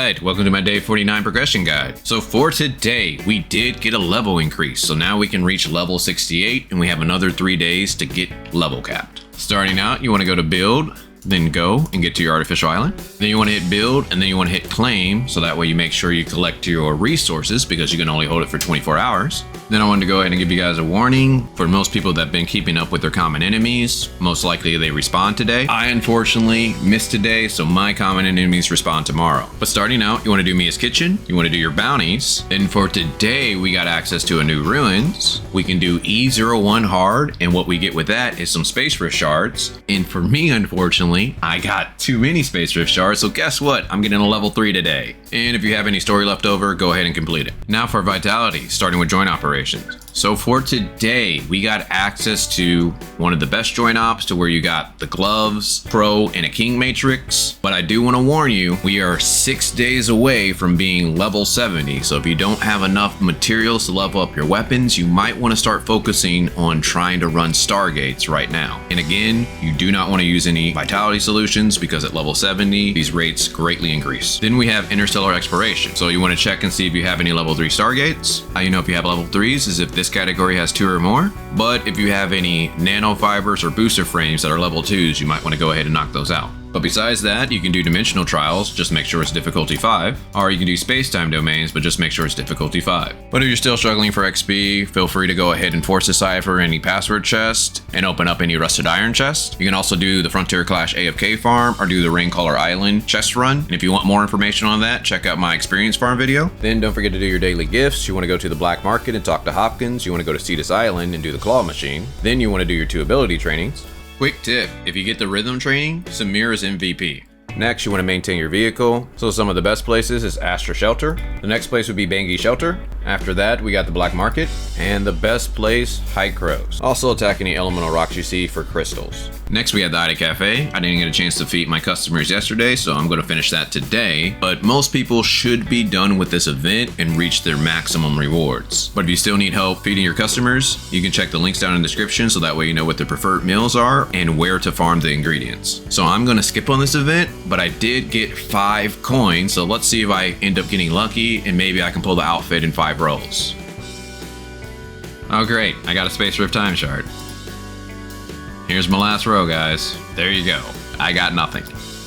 Alright, welcome to my day 49 progression guide. So for today, we did get a level increase. So now we can reach level 68 and we have another 3 days to get level capped. Starting out, you want to go to build, then go and get to your artificial island. Then you want to hit build and then you want to hit claim. So that way you make sure you collect your resources because you can only hold it for 24 hours. Then I wanted to go ahead and give you guys a warning. For most people that have been keeping up with their common enemies, most likely they respawn today. I unfortunately missed today, so my common enemies respawn tomorrow. But starting out, you want to do Mia's Kitchen, you want to do your bounties. Then for today, we got access to a new ruins. We can do E01 hard, and what we get with that is some Spacerift shards. And for me, unfortunately, I got too many Spacerift shards, so guess what? I'm getting a level 3 today. And if you have any story left over, go ahead and complete it. Now for vitality, starting with joint operations. So for today, we got access to one of the best joint ops to where you got the gloves, pro, and a king matrix. But I do want to warn you, we are 6 days away from being level 70. So if you don't have enough materials to level up your weapons, you might want to start focusing on trying to run stargates right now. And again, you do not want to use any vitality solutions because at level 70, these rates greatly increase. Then we have interstellar exploration. So you want to check and see if you have any level 3 stargates. How you know if you have level 3s is if this category has 2 or more. But if you have any nanofibers or booster frames that are level 2s, you might want to go ahead and knock those out. But besides that, you can do dimensional trials, just make sure it's difficulty 5. Or you can do space-time domains, but just make sure it's difficulty 5. But if you're still struggling for XP, feel free to go ahead and force decipher any password chest and open up any rusted iron chest. You can also do the Frontier Clash AFK farm or do the Raincaller Island chest run. And if you want more information on that, check out my experience farm video. Then don't forget to do your daily gifts. You want to go to the black market and talk to Hopkins. You want to go to Cetus Island and do the claw machine. Then you want to do your 2 ability trainings. Quick tip, if you get the rhythm training, Samir is MVP. Next, you want to maintain your vehicle. So some of the best places is Astra Shelter. The next place would be Bangi Shelter. After that, we got the Black Market. And the best place, High Crows. Also attack any elemental rocks you see for crystals. Next, we have the Aida Cafe. I didn't get a chance to feed my customers yesterday, so I'm going to finish that today. But most people should be done with this event and reach their maximum rewards. But if you still need help feeding your customers, you can check the links down in the description so that way you know what the preferred meals are and where to farm the ingredients. So I'm going to skip on this event, but I did get 5 coins, so let's see if I end up getting lucky and maybe I can pull the outfit in 5 rolls. Oh great, I got a Spacerift time shard. Here's my last row, guys. There you go. I got nothing.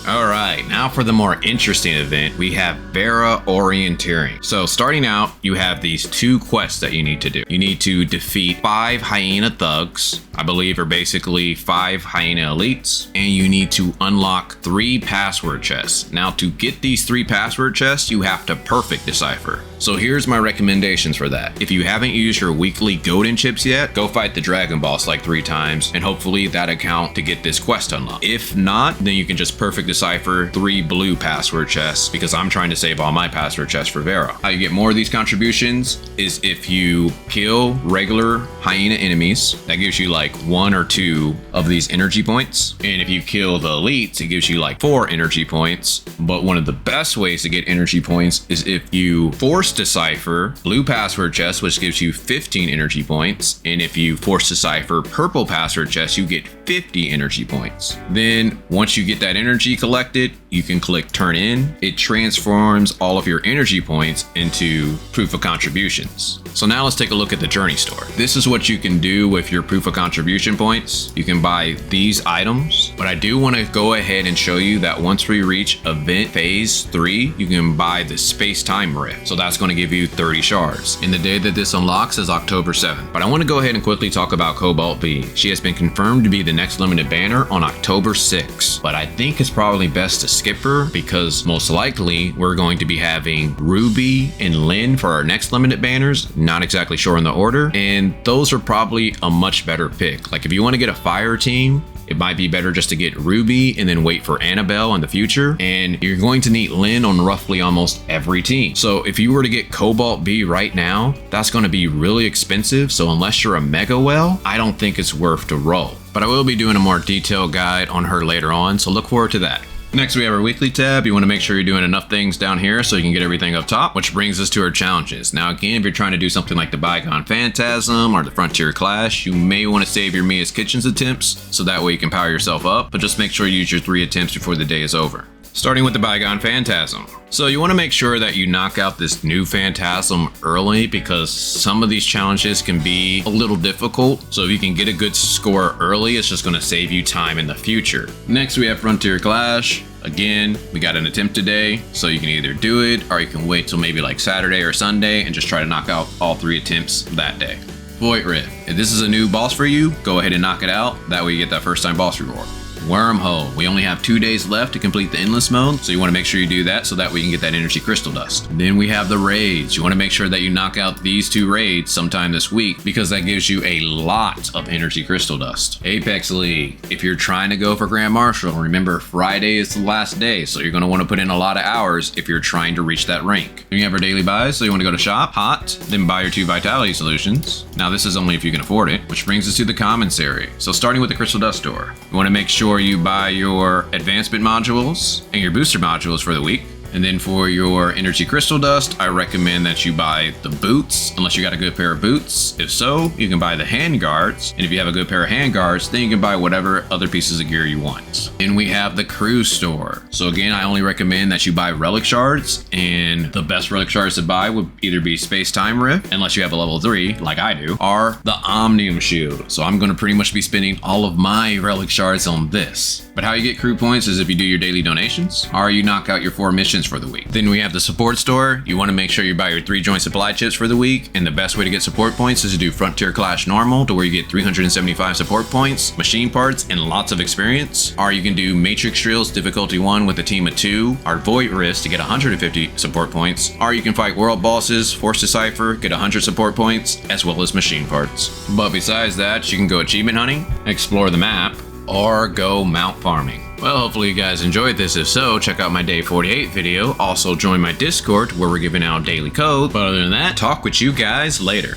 Alright, now for the more interesting event, we have Vera Orienteering. So starting out, you have these 2 quests that you need to do. You need to defeat 5 hyena thugs, I believe are basically 5 hyena elites, and you need to unlock 3 password chests. Now to get these 3 password chests, you have to perfect decipher. So here's my recommendations for that. If you haven't used your weekly golden chips yet, go fight the dragon boss like 3 times, and hopefully that'll count to get this quest unlocked. If not, then you can just perfect decipher 3 blue password chests because I'm trying to save all my password chests for Vera. How you get more of these contributions is if you kill regular hyena enemies, that gives you like 1 or 2 of these energy points. And if you kill the elites, it gives you like 4 energy points. But one of the best ways to get energy points is if you force decipher blue password chest, which gives you 15 energy points. And if you force decipher purple password chest, you get 50 energy points. Then once you get that energy collected, you can click turn in. It transforms all of your energy points into proof of contributions. So now let's take a look at the journey store. This is what you can do with your proof of contribution points. You can buy these items, but I do want to go ahead and show you that once we reach event phase 3, you can buy the space-time rift. So that's going to give you 30 shards. And the day that this unlocks is October 7th. But I want to go ahead and quickly talk about Cobalt B. She has been confirmed to be the next limited banner on October 6th. But I think it's probably best to skip her because most likely we're going to be having Ruby and Lin for our next limited banners. Not exactly sure in the order, and those are probably a much better pick. Like if you want to get a fire team, it might be better just to get Ruby and then wait for Annabelle in the future. And you're going to need Lin on roughly almost every team. So if you were to get Cobalt B right now, that's going to be really expensive. So unless you're a mega whale, I don't think it's worth to roll. But I will be doing a more detailed guide on her later on, so look forward to that. Next, we have our weekly tab. You want to make sure you're doing enough things down here so you can get everything up top, which brings us to our challenges. Now, again, if you're trying to do something like the Bygone Phantasm or the Frontier Clash, you may want to save your Mia's Kitchens attempts so that way you can power yourself up, but just make sure you use your 3 attempts before the day is over. Starting with the Bygone Phantasm. So you want to make sure that you knock out this new Phantasm early because some of these challenges can be a little difficult. So if you can get a good score early, it's just going to save you time in the future. Next we have Frontier Clash. Again, we got an attempt today, so you can either do it or you can wait till maybe like Saturday or Sunday and just try to knock out all 3 attempts that day. Void Rift. If this is a new boss for you, go ahead and knock it out. That way you get that first time boss reward. Wormhole. We only have 2 days left to complete the endless mode, so you want to make sure you do that so that we can get that energy crystal dust. Then we have the raids. You want to make sure that you knock out these 2 raids sometime this week because that gives you a lot of energy crystal dust. Apex League. If you're trying to go for Grand Marshal, remember Friday is the last day, so you're going to want to put in a lot of hours if you're trying to reach that rank. Then you have our daily buys, so you want to go to shop, hot, then buy your 2 vitality solutions. Now this is only if you can afford it, which brings us to the Commissary. So starting with the crystal dust store, you want to make sure you buy your advancement modules and your booster modules for the week. And then for your energy crystal dust, I recommend that you buy the boots, unless you got a good pair of boots. If so, you can buy the hand guards. And if you have a good pair of hand guards, then you can buy whatever other pieces of gear you want. Then we have the cruise store. So again, I only recommend that you buy relic shards, and the best relic shards to buy would either be Space-Time Rift, unless you have a level 3, like I do, or the Omnium shield. So I'm gonna pretty much be spending all of my relic shards on this. But how you get crew points is if you do your daily donations, or you knock out your 4 missions for the week. Then we have the support store. You want to make sure you buy your 3 joint supply chips for the week, and the best way to get support points is to do Frontier Clash normal, to where you get 375 support points, machine parts, and lots of experience. Or you can do Matrix Drills difficulty 1 with a team of 2, or Void Rifts to get 150 support points. Or you can fight world bosses, Force Decipher, get 100 support points, as well as machine parts. But besides that, you can go achievement hunting, explore the map, or go mount farming. Well, hopefully you guys enjoyed this. If so, check out my day 48 video. Also join my Discord where we're giving out daily code. But other than that, talk with you guys later.